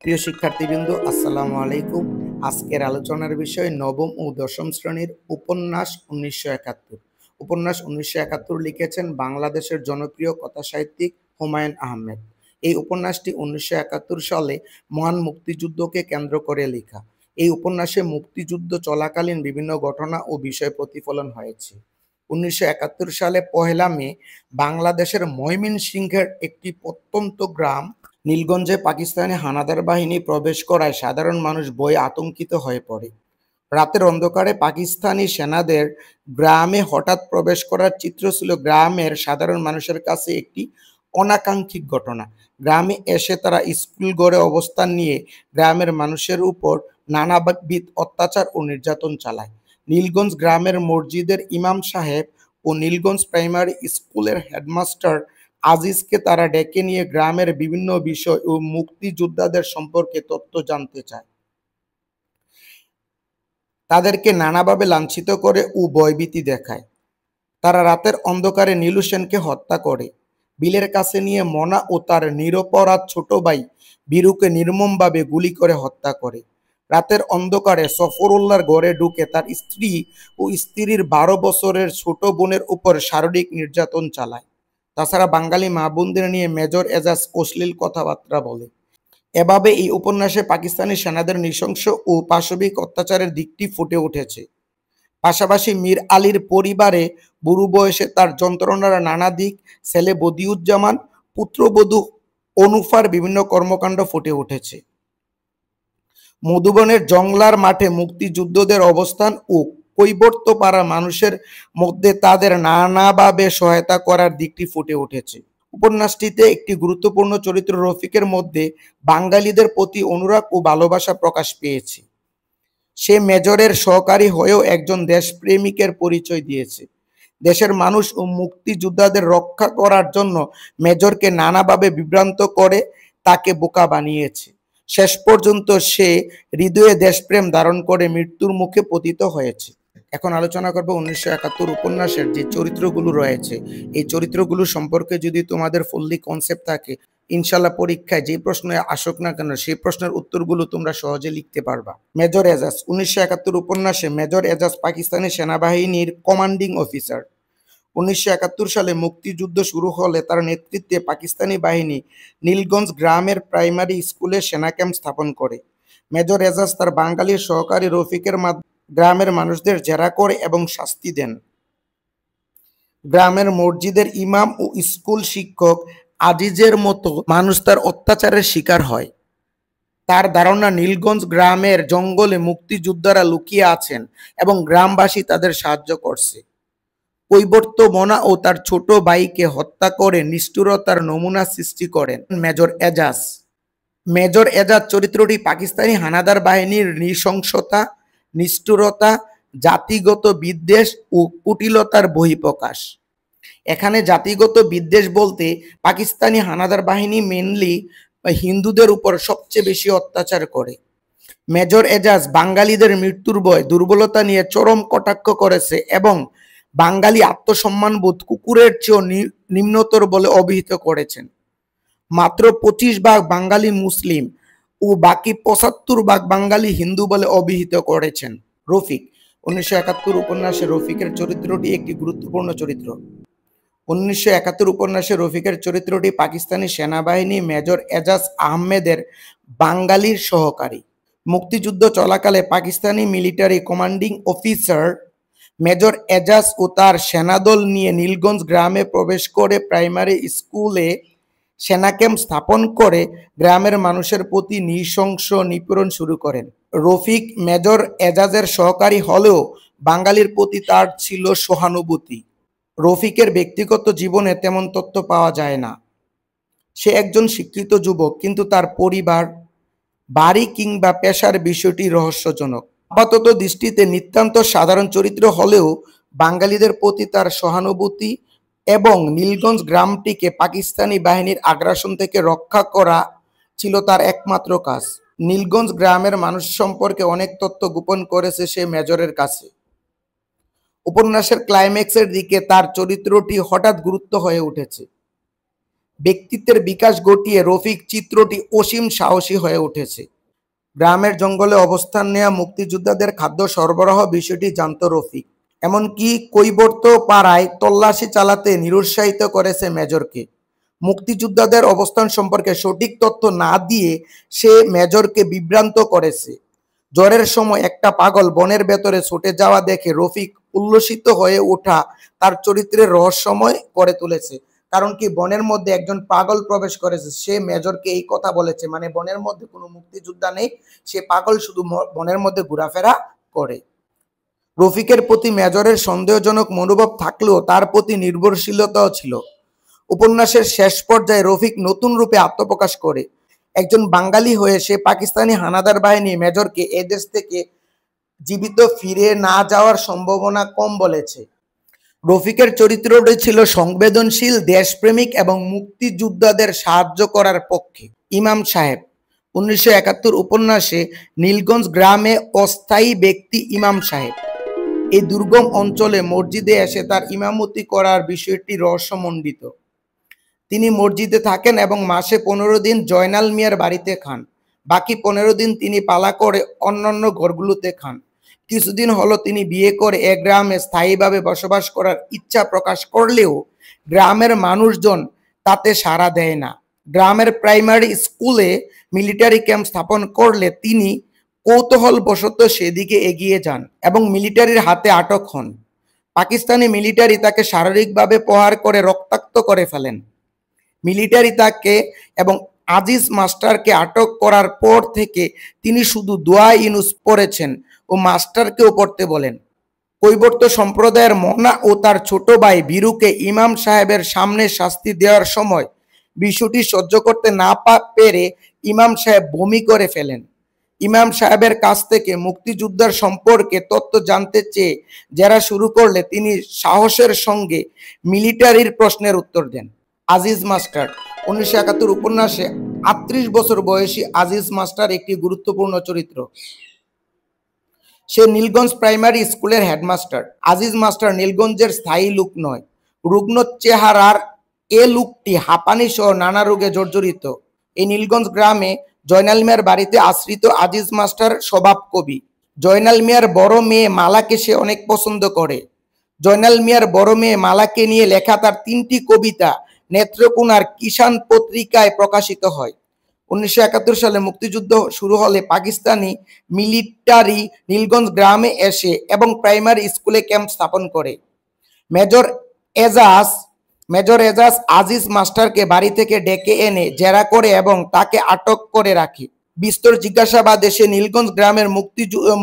প্রিয় শিক্ষার্থীবৃন্দ, আসসালামু আলাইকুম। আজকের আলোচনার বিষয় নবম ও দশম শ্রেণীর উপন্যাস 1971। উপন্যাস 1971 লিখেছেন বাংলাদেশের জনপ্রিয় কথাসাহিত্যিক হুমায়ুন আহমেদ। এই উপন্যাসটি 1971 সালে মহান মুক্তিযুদ্ধকে কেন্দ্র করে লেখা। এই উপন্যাসে মুক্তিযুদ্ধ চলাকালীন বিভিন্ন ঘটনা ও বিষয় প্রতিফলন হয়েছে। 1971 সালে 1 মে বাংলাদেশের ময়মনসিংহের একটি প্রত্যন্ত গ্রাম নীলগঞ্জে পাকিস্তানি হানাদার বাহিনী প্রবেশ করায় সাধারণ মানুষ ভয়ে আতঙ্কিত হয়ে পড়ে। রাতের অন্ধকারে পাকিস্তানি সেনাদের গ্রামে হঠাৎ প্রবেশ করার চিত্র ছিল গ্রামের সাধারণ মানুষের কাছে একটি অনাকাঙ্ক্ষিত ঘটনা। গ্রামে এসে তারা স্কুল গড়ে অবস্থান নিয়ে গ্রামের মানুষের উপর নানাবিধ অত্যাচার ও নির্যাতন চালায়। নীলগঞ্জ গ্রামের মসজিদের ইমাম সাহেব ও নীলগঞ্জ প্রাইমারি স্কুলের হেডমাস্টার আজিজকে তারা ডেকে নিয়ে গ্রামের বিভিন্ন বিষয় ও মুক্তিযোদ্ধাদের সম্পর্কে তথ্য জানতে চায়। তাদেরকে নানাভাবে লাঞ্ছিত করে ও ভয়ভীতি দেখায়। তারা রাতের অন্ধকারে নীলু সেনকে হত্যা করে। বিলের কাছে নিয়ে মনা ও তার নিরপরাধ ছোট ভাই বীরুকে নির্মমভাবে গুলি করে হত্যা করে। রাতের অন্ধকারে সফরুল্লাহর ঘরে ঢুকে তার স্ত্রী ও স্ত্রীর 12 বছরের ছোট বোনের উপর শারীরিক নির্যাতন চালায়। তাছাড়া বাঙালি মা বোনদের নিয়ে মেজর এজাজ অশ্লীল কথাবার্তা বলে। এভাবে এই উপন্যাসে পাকিস্তানি সেনাদের নৃশংস ও পাশবিক অত্যাচারের দিকটি ফুটে উঠেছে। পাশাপাশি মীর আলীর পরিবারে বুড়ো বয়সে তার যন্ত্রণার নানা দিক, ছেলে বদিউজ্জামান, পুত্রবধূ অনুফার বিভিন্ন কর্মকাণ্ড ফুটে উঠেছে। মধুবনের জংলার মাঠে মুক্তিযুদ্ধদের অবস্থান ও কৈবর্তপাড়া মানুষের মধ্যে তাদের নানাভাবে সহায়তা করার দিকটি ফুটে উঠেছে। উপন্যাসটিতে একটি গুরুত্বপূর্ণ চরিত্র রফিকের মধ্যে বাঙালিদের প্রতি অনুরাগ ও ভালোবাসা প্রকাশ পেয়েছে। সে মেজরের সহকারী হয়েও একজন দেশপ্রেমিকের পরিচয় দিয়েছে। দেশের মানুষ ও মুক্তিযোদ্ধাদের রক্ষা করার জন্য মেজরকে নানাভাবে বিভ্রান্ত করে তাকে বোকা বানিয়েছে। শেষ পর্যন্ত সে হৃদয়ে দেশপ্রেম ধারণ করে মৃত্যুর মুখে পতিত হয়েছে। এখন আলোচনা করব 1971 উপন্যাসের যে চরিত্রগুলো রয়েছে, এই চরিত্রগুলো সম্পর্কে যদি তোমাদের ফুললি কনসেপ্ট থাকে, ইনশাল্লাহ পরীক্ষায় যে প্রশ্ন আসুক না কেন সেই প্রশ্নের উত্তরগুলো তোমরা সহজে লিখতে পারবা। মেজর এজাজ 1971 উপন্যাসে মেজর এজাজ পাকিস্তানি সেনাবাহিনীর কমান্ডিং অফিসার। 1971 সালে মুক্তিযুদ্ধ শুরু হলে তার নেতৃত্বে পাকিস্তানি বাহিনী নীলগঞ্জ গ্রামের প্রাইমারি স্কুলে সেনা ক্যাম্প স্থাপন করে। মেজর এজাজ তার বাঙালি সহকারী রফিকের মাধ্যমে গ্রামের মানুষদের জেরা করে এবং শাস্তি দেন। গ্রামের মসজিদের ইমাম ও স্কুল শিক্ষক আজিজের মতো মানুষ তার অত্যাচারের শিকার হয়। তার ধারণা নীলগঞ্জ গ্রামের জঙ্গলে মুক্তিযোদ্ধারা লুকিয়ে আছেন এবং গ্রামবাসী তাদের সাহায্য করছে। কৈবর্ত মনা ও তার ছোট ভাইকে হত্যা করে নিষ্ঠুরতার নমুনা সৃষ্টি করেন মেজর এজাজ। মেজর এজাজ চরিত্রটি পাকিস্তানি হানাদার বাহিনীর নৃশংসতা, নিষ্ঠুরতা, জাতিগত বিদ্বেষ ও কুটিলতার বহিঃপ্রকাশ। এখানে জাতিগত বিদ্বেষ বলতে পাকিস্তানি হানাদার বাহিনী মেনলি হিন্দুদের উপর সবচেয়ে বেশি অত্যাচার করে। মেজর এজাজ বাঙালিদের মৃত্যুর ভয়, দুর্বলতা নিয়ে চরম কটাক্ষ করেছে এবং বাঙালি আত্মসম্মানবোধ কুকুরের চেয়েও নিম্নতর বলে অভিহিত করেছেন। মাত্র 25% বাঙালি মুসলিম ও বাকি 75% বাঙালি হিন্দু বলে অভিহিত করেছেন। রফিক 1971 উপন্যাসে রফিকের চরিত্রটি একটি গুরুত্বপূর্ণ চরিত্র। 1971 উপন্যাসে রফিকের চরিত্রটি পাকিস্তানি সেনাবাহিনী মেজর এজাজ আহমেদের বাঙালির সহকারী। মুক্তিযুদ্ধ চলাকালে Pakistani military commanding officer major Ejaz ও তার সেনাদল নিয়ে নীলগঞ্জ গ্রামে প্রবেশ করে প্রাইমারি স্কুলে সেনা ক্যাম্প স্থাপন করে গ্রামের মানুষের প্রতি নৃশংস নিপীড়ন শুরু করেন। রফিক মেজর এজাজের সহকারী হলেও বাঙালির প্রতি তার ছিল সহানুভূতি। রফিকের ব্যক্তিগত জীবনে তেমন তথ্য পাওয়া যায় না। সে একজন শিক্ষিত যুবক, কিন্তু তার পরিবার, বাড়ি কিংবা পেশার বিষয়টি রহস্যজনক। আপাতত দৃষ্টিতে নিতান্ত সাধারণ চরিত্র হলেও বাঙালিদের প্রতি তার সহানুভূতি এবং নীলগঞ্জ গ্রামটিকে পাকিস্তানি বাহিনীর আগ্রাসন থেকে রক্ষা করা ছিল তার একমাত্র কাজ। নীলগঞ্জ গ্রামের মানুষ সম্পর্কে অনেক তথ্য গোপন করেছে সে মেজরের কাছে। উপন্যাসের ক্লাইম্যাক্সের দিকে তার চরিত্রটি হঠাৎ গুরুত্ব হয়ে উঠেছে। ব্যক্তিত্বের বিকাশ ঘটিয়ে রফিক চিত্রটি অসীম সাহসী হয়ে উঠেছে। গ্রামের জঙ্গলে অবস্থান নেওয়া মুক্তিযোদ্ধাদের খাদ্য সরবরাহ বিষয়টি জানত রফিক। এমনকি কৈবর্ত পাড়ায় তল্লাশি চালাতে নিরুৎসাহিত করেছে মেজরকে। মুক্তিযোদ্ধাদের অবস্থান সম্পর্কে সঠিক তথ্য না দিয়ে সে মেজরকে বিভ্রান্ত করেছে। জ্বরের সময় একটা পাগল বনের ভেতরে ছুটে যাওয়া দেখে রফিক উল্লসিত হয়ে ওঠা তার চরিত্রের রহস্যময় করে তুলেছে। কারণ কি, বনের মধ্যে একজন পাগল প্রবেশ করেছে, সে মেজরকে এই কথা বলেছে, মানে বনের মধ্যে কোনো মুক্তিযোদ্ধা নেই, সে পাগল শুধু বনের মধ্যে ঘোরাফেরা করে। রফিকের প্রতি মেজরের সন্দেহজনক মনোভাব থাকলেও তার প্রতি নির্ভরশীলতাও ছিল। উপন্যাসের শেষ পর্যায়ে রফিক নতুন রূপে আত্মপ্রকাশ করে। একজন বাঙালি হয়ে সে পাকিস্তানি হানাদার বাহিনী মেজরকে এদেশ থেকে জীবিত ফিরে না যাওয়ার সম্ভাবনা কম বলেছে। রফিকের চরিত্রটি ছিল সংবেদনশীল, দেশপ্রেমিক এবং মুক্তিযোদ্ধাদের সাহায্য করার পক্ষে। ইমাম সাহেব 1971 উপন্যাসে নীলগঞ্জ গ্রামে অস্থায়ী ব্যক্তি ইমাম সাহেব এই দুর্গম অঞ্চলে মসজিদে এসে তার ইমামতি করার বিষয়টি রহস্যমণ্ডিত। তিনি মসজিদে থাকেন এবং মাসে 15 দিন জয়নাল মিয়ার বাড়িতে খান। বাকি 15 দিন তিনি পালা করে অন্যান্য ঘরগুলোতে খান। কিছুদিন হলো তিনি বিয়ে করে এক গ্রামে স্থায়ীভাবে বসবাস করার ইচ্ছা প্রকাশ করলেও গ্রামের মানুষজন তাতে সাড়া দেয় না। গ্রামের প্রাইমারি স্কুলে মিলিটারি ক্যাম্প স্থাপন করলে তিনি কৌতূহলবশত সেদিকে এগিয়ে যান এবং মিলিটারির হাতে আটক হন। পাকিস্তানি মিলিটারি তাকে শারীরিকভাবে প্রহার করে রক্তাক্ত করে ফেলেন। মিলিটারি তাকে এবং আজিজ মাস্টারকে আটক করার পর থেকে তিনি শুধু দোয়া ইউনুস পড়েছেন ও মাস্টারকেও পড়তে বলেন। কৈবর্ত সম্প্রদায়ের মোনা ও তার ছোট ভাই বীরুকে ইমাম সাহেবের সামনে শাস্তি দেওয়ার সময় বিষয়টি সহ্য করতে না পেরে ইমাম সাহেব বমি করে ফেলেন। ইমাম সাহেবের কাছ থেকে মুক্তিযোদ্ধার সম্পর্কে তথ্য জানতে চেয়ে জেরা শুরু করলে তিনি সাহসের সঙ্গে মিলিটারির প্রশ্নের উত্তর দেন। আজিজ মাস্টার 1971 উপন্যাসে 38 বছর বয়সী আজিজ মাস্টার একটি গুরুত্বপূর্ণ চরিত্র। সে নীলগঞ্জ প্রাইমারি স্কুলের হেডমাস্টার। আজিজ মাস্টার নীলগঞ্জের স্থায়ী লোক নয়। রুগ্ন চেহারার এ লোকটি হাঁপানি সহ নানা রোগে জর্জরিত। এই নীলগঞ্জ গ্রামে জয়নাল মিয়ার বাড়িতে আশ্রিত আজিজ মাস্টার স্বভাব কবি। জয়নাল মিয়ার বড় মেয়ে মালাকে সে অনেক পছন্দ করে। জয়নাল মিয়ার বড় মেয়ে মালাকে নিয়ে লেখা তার 3টি কবিতা নেত্রকোনার কিষান পত্রিকায় প্রকাশিত হয়। 1971 সালে মুক্তিযুদ্ধ শুরু হলে পাকিস্তানি মিলিটারি নীলগঞ্জ গ্রামে এসে এবং প্রাইমারি স্কুলে ক্যাম্প স্থাপন করে। মেজর এজাজ আজিজ মাস্টারকে বাড়ি থেকে ডেকে এনে জেরা করে এবং তাকে আটক করে রাখে। বিস্তর জিজ্ঞাসাবাদে সে নীলগঞ্জ গ্রামের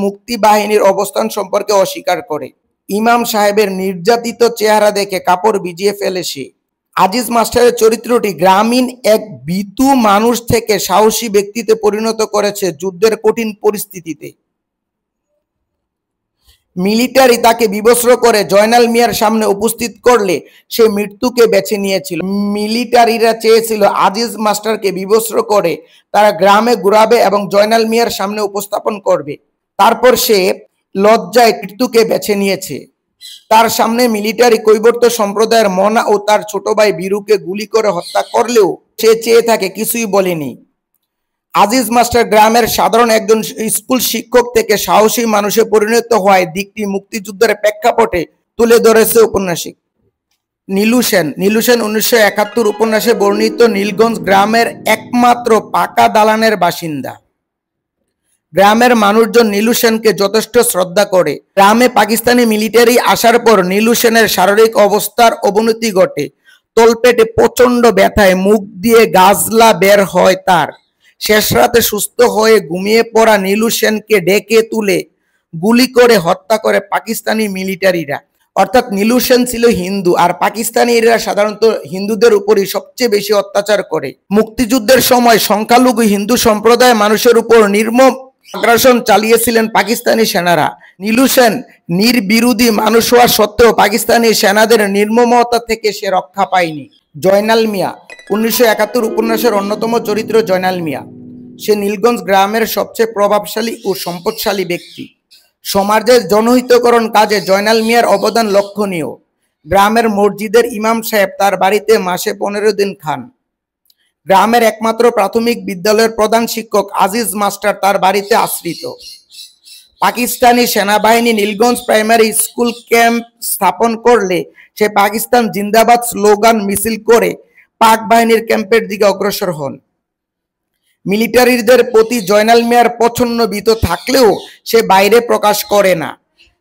মুক্তি বাহিনীর অবস্থান সম্পর্কে অস্বীকার করে। ইমাম সাহেবের নির্যাতিত চেহারা দেখে কাপড় ভিজিয়ে ফেলে সে। আজিজ মাস্টারের চরিত্রটি গ্রামীণ এক ভীতু মানুষ থেকে সাহসী ব্যক্তিতে পরিণত করেছে যুদ্ধের কঠিন পরিস্থিতিতে। মিলিটারি তাকে বিবস্ত্র করে জয়নাল মিয়ার সামনে উপস্থিত করলে সে মৃত্যুকে বেছে নিয়েছিল। মিলিটারিরা চেয়েছিল আজিজ মাস্টারকে বিবস্ত্র করে তারা গ্রামে ঘুরাবে এবং জয়নাল মিয়ার সামনে উপস্থাপন করবে। তারপর সে লজ্জায় মৃত্যুকে বেছে নিয়েছে। তার সামনে মিলিটারি কৈবর্ত সম্প্রদায়ের মোনা ও তার ছোট ভাই বীরুকে গুলি করে হত্যা করলেও সে চেয়ে থাকে কিছুই বলেনি। আজিজ মাস্টার গ্রামের সাধারণ একজন স্কুল শিক্ষক থেকে সাহসী মানুষে পরিণত হওয়ায় দিকটি মুক্তিযুদ্ধের প্রেক্ষাপটে তুলে ধরেছে উপন্যাসিক। নীলু সেন 1971 উপন্যাসে বর্ণিত নীলগঞ্জ গ্রামের একমাত্র পাকা দালানের বাসিন্দা। গ্রামের মানুষজন নীলু সেনকে যথেষ্ট শ্রদ্ধা করে। গ্রামে পাকিস্তানি মিলিটারি আসার পর নীলু সেনের শারীরিক অবস্থার অবনতি ঘটে। তলপেটে প্রচন্ড ব্যথায় মুখ দিয়ে গাজলা বের হয় তার। শেষ রাতে সুস্থ হয়ে ঘুমিয়ে পড়া নীলু সেনকে ডেকে তুলে গুলি করে হত্যা করে পাকিস্তানি মিলিটারিরা। অর্থাৎ নীলু সেন ছিল হিন্দু আর পাকিস্তানিরা সাধারণত হিন্দুদের উপরই সবচেয়ে বেশি অত্যাচার করে। মুক্তিযুদ্ধের সময় সংখ্যালঘু হিন্দু সম্প্রদায় মানুষের উপর নির্মম আগ্রাসন চালিয়েছিলেন পাকিস্তানি সেনারা। নীলু সেন নির্বিরোধী মানুষ হওয়া সত্ত্বেও পাকিস্তানি সেনাদের নির্মমতা থেকে সে রক্ষা পায়নি। জয়নাল মিয়া 1971 উপন্যাসের অন্যতম চরিত্র জয়নাল মিয়া। সে নীলগঞ্জ গ্রামের সবচেয়ে প্রভাবশালী ও সম্পদশালী ব্যক্তি। সমাজের জনহিতকরণ কাজে জয়নাল মিয়ার অবদান লক্ষণীয়। গ্রামের মসজিদের ইমাম সাহেব তার বাড়িতে মাসে 15 দিন খান। গ্রামের একমাত্র প্রাথমিক বিদ্যালয়ের প্রধান শিক্ষক আজিজ মাস্টার তার বাড়িতে আশ্রিত। পাকিস্তানি সেনাবাহিনী নীলগঞ্জ প্রাইমারি স্কুল ক্যাম্প স্থাপন করলে সে পাকিস্তান জিন্দাবাদ স্লোগান মিছিল করে পাক বাহিনীর ক্যাম্পের দিকে অগ্রসর হন। মিলিটারিদের প্রতি জয়নাল মিয়ার প্রচ্ছন্ন ভীত থাকলেও সে বাইরে প্রকাশ করে না।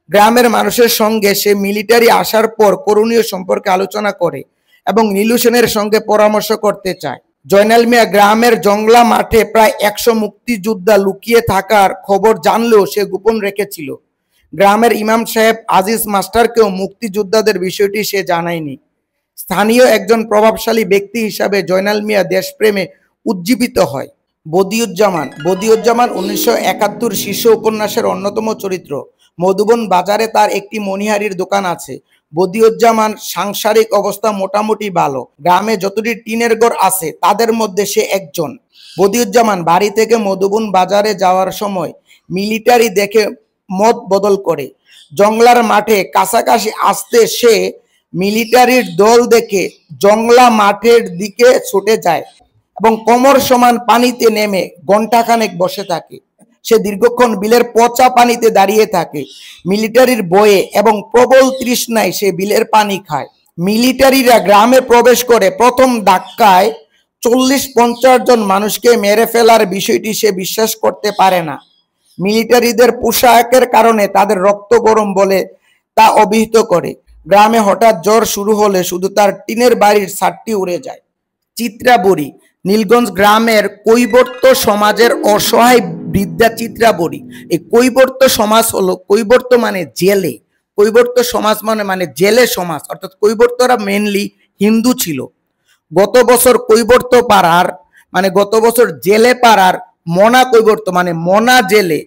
গ্রামের মানুষের সঙ্গে সে মিলিটারি আসার পর করণীয় সম্পর্কে আলোচনা করে এবং নীলু সেনের সঙ্গে পরামর্শ করতে চায়। জয়নাল মিয়া গ্রামের জংলা মাঠে প্রায় 100 মুক্তিযোদ্ধা লুকিয়ে থাকার খবর জানলেও সে গোপন রেখেছিল। গ্রামের ইমাম সাহেব আজিজ মাস্টারকেও মুক্তিযোদ্ধাদের বিষয়টি সে জানায়নি। স্থানীয় একজন প্রভাবশালী ব্যক্তি হিসাবে জয়নাল মিয়া দেশপ্রেমে উজ্জীবিত হয়। বদিউজ্জামান 1971 শীর্ষ উপন্যাসের অন্যতম চরিত্র। মধুবন বাজারে তার একটি মণিহারির দোকান আছে। বদিউজ্জামান সাংসারিক অবস্থা মোটামুটি ভালো। গ্রামে যতটি টিনের ঘর আছে তাদের মধ্যে সে একজন। বদিউজ্জামান বাড়ি থেকে মধুবন বাজারে যাওয়ার সময় মিলিটারি দেখে মত বদল করে। জংলার মাঠে কাছাকাছি আসতে সে মিলিটারির দল দেখে জংলা মাঠের দিকে ছুটে যায় এবং কোমর সমান পানিতে নেমে ঘণ্টাখানেক বসে থাকে। সে দীর্ঘক্ষণ বিলের পচা পানিতে দাঁড়িয়ে থাকে। মিলিটারির বয়ে এবং প্রবল তৃষ্ণায় সে বিলের পানি খায়। মিলিটারিরা গ্রামে প্রবেশ করে প্রথম ধাক্কায় 40-50 জন মানুষকে মেরে ফেলার বিষয়টি সে বিশ্বাস করতে পারে না। মিলিটারিদের পোশাকের কারণে তাদের রক্ত গরম বলে তা অভিহিত করে। গ্রামে হঠাৎ জ্বর শুরু হলে শুধু তার টিনের বাড়ির ছাদটি উড়ে যায়। চিত্রা বুড়ি নীলগঞ্জ গ্রামের কৈবর্ত সমাজের অসহায় বৃদ্ধা চিত্রা বুড়ি। এই কৈবর্ত সমাজ হলো, কৈবর্ত মানে জেলে, কৈবর্ত সমাজ মানে জেলে সমাজ, অর্থাৎ কৈবর্তরা মেনলি হিন্দু ছিল। গত বছর জেলে পাড়ার মনা কৈবর্ত মানে মনা জেলে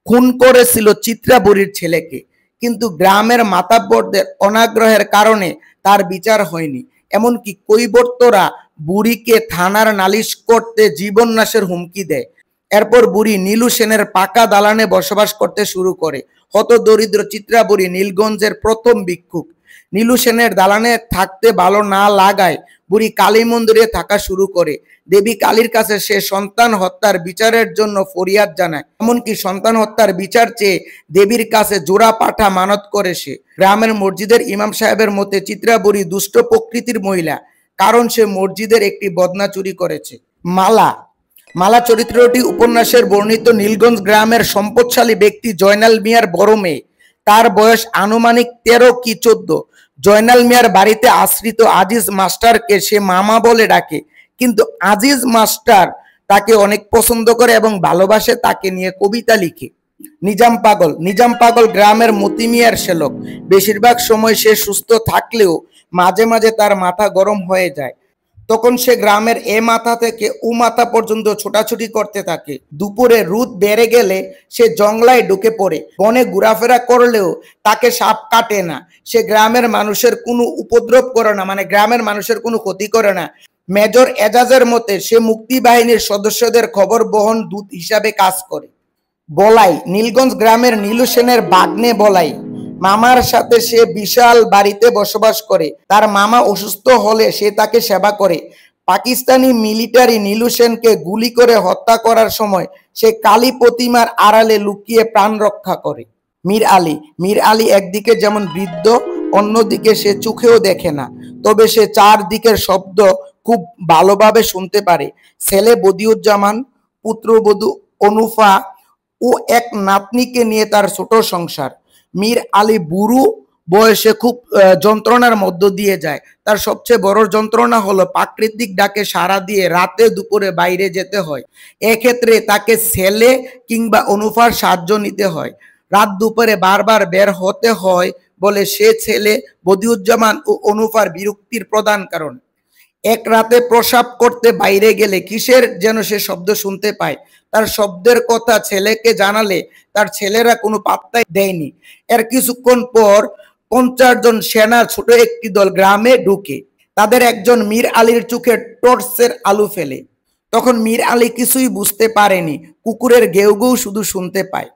খুন করেছিল চিত্রা বুড়ির ছেলেকে, কিন্তু গ্রামের মাতাব্বরদের অনাগ্রহের কারণে তার বিচার হয়নি। এমনকি কৈবর্তরা বুড়িকে থানার নালিশ করতে জীবন নাশের হুমকি দেয়। এরপর বুড়ি নীলু সেনের পাকা দালানে বসবাস করতে শুরু করে। হত দরিদ্র চিত্রা বুড়ি নীলগঞ্জের প্রথম ভিক্ষুক। নীলু সেনের দালানে থাকতে ভালো না লাগায় বুড়ি কালী মন্দিরে থাকা শুরু করে। দেবী কালীর কাছে সে সন্তান হত্যার বিচারের জন্য ফরিয়াদ জানায়। এমনকি সন্তান হত্যার বিচার চেয়ে দেবীর কাছে জোড়া পাঠা মানত করে সে। গ্রামের মসজিদের ইমাম সাহেবের মতে চিত্রা বুড়ি দুষ্ট প্রকৃতির মহিলা, কারণ সে মসজিদের একটি বদনা চুরি করেছে। মালা চরিত্রটি উপন্যাসের বর্ণিত নীলগঞ্জ গ্রামের সম্পদশালী ব্যক্তি জয়নাল মিয়ার বড় মেয়ে। তার বয়স আনুমানিক 13 কি 14। জয়নাল মিয়ার বাড়িতে আশ্রিত আজিজ মাস্টারকে সে মামা বলে ডাকে, কিন্তু আজিজ মাস্টার তাকে অনেক পছন্দ করে এবং ভালোবাসে, তাকে নিয়ে কবিতা লিখে। নিজাম পাগল গ্রামের মতি মিয়ার শ্যালক। বেশিরভাগ সময় সে সুস্থ থাকলেও মাঝে মাঝে তার মাথা গরম হয়ে যায়। তখন সে গ্রামের এ মাথা থেকে ও মাথা পর্যন্ত ছোটাছুটি করতে থাকে। দুপুরে রোদ বেড়ে গেলে সে জংলায় ঢুকে পড়ে। বনে ঘোরাফেরা করলেও তাকে সাপ কাটে না। সে গ্রামের মানুষের কোনো উপদ্রব করে না, মানে গ্রামের মানুষের কোনো ক্ষতি করে না। মেজর এজাজের মতে সে মুক্তি বাহিনীর সদস্যদের খবর বহন দূত হিসাবে কাজ করে। বলাই নীলগঞ্জ গ্রামের নীলু সেনের বাগ্নে বলাই। মামার সাথে সে বিশাল বাড়িতে বসবাস করে। তার মামা অসুস্থ হলে সে তাকে সেবা করে। পাকিস্তানি মিলিটারি নীলু সেনকে গুলি করে হত্যা করার সময় সে কালী প্রতিমার আড়ালে লুকিয়ে প্রাণ রক্ষা করে। মীর আলী একদিকে যেমন বৃদ্ধ, অন্যদিকে সে চোখেও দেখে না, তবে সে চারদিকের শব্দ খুব ভালোভাবে শুনতে পারে। ছেলে বদিউজ্জামান, পুত্রবধূ অনুফা ও এক নাতনিকে নিয়ে তার ছোট সংসার। মীর আলী বুড়ো বয়সে খুব যন্ত্রণার মধ্য দিয়ে যায়। তার সবচেয়ে বড় যন্ত্রণা হলো প্রাকৃতিক ডাকে সাড়া দিয়ে রাতে দুপুরে বাইরে যেতে হয়। এক্ষেত্রে তাকে ছেলে কিংবা অনুফার সাহায্য নিতে হয়। রাত দুপুরে বারবার বের হতে হয় বলে সে ছেলে বদিউজ্জামান ও অনুফার বিরক্তির প্রধান কারণ। এক রাতে প্রসাব করতে বাইরে গেলে কিসের যেন সে শব্দ শুনতে পায়। তার শব্দের কথা ছেলেকে জানালে তার ছেলেরা কোনো পাত্তাই দেয়নি। এর কিছুক্ষণ পর 50 জন সেনার ছোট একটি দল গ্রামে ঢুকে। তাদের একজন মীর আলীর চোখে টর্চের আলো ফেলে। তখন মীর আলী কিছুই বুঝতে পারেনি, কুকুরের ঘেউ ঘেউ শুধু শুনতে পায়।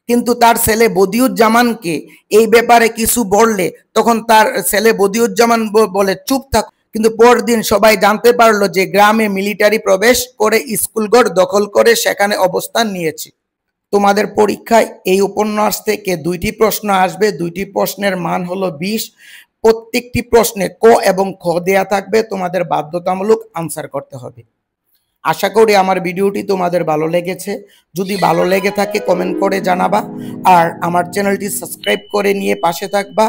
কিন্তু তার ছেলে বদিউজ্জামানকে এই ব্যাপারে কিছু বললে তখন তার ছেলে বদিউজ্জামান বলে, চুপ থাক, কিন্তু পরদিন সবাই জানতে পারলো যে গ্রামে মিলিটারি প্রবেশ করে স্কুলঘর দখল করে সেখানে অবস্থান নিয়েছে। তোমাদের পরীক্ষায় এই উপন্যাস থেকে 2টি প্রশ্ন আসবে, 2টি প্রশ্নের মান হলো 20। প্রত্যেকটি প্রশ্নে ক এবং খ দেয়া থাকবে, তোমাদের বাধ্যতামূলক আনসার করতে হবে। আশা করি আমার ভিডিওটি তোমাদের ভালো লেগেছে। যদি ভালো লেগে থাকে কমেন্ট করে জানাবা, আর আমার চ্যানেলটি সাবস্ক্রাইব করে নিয়ে পাশে থাকবা।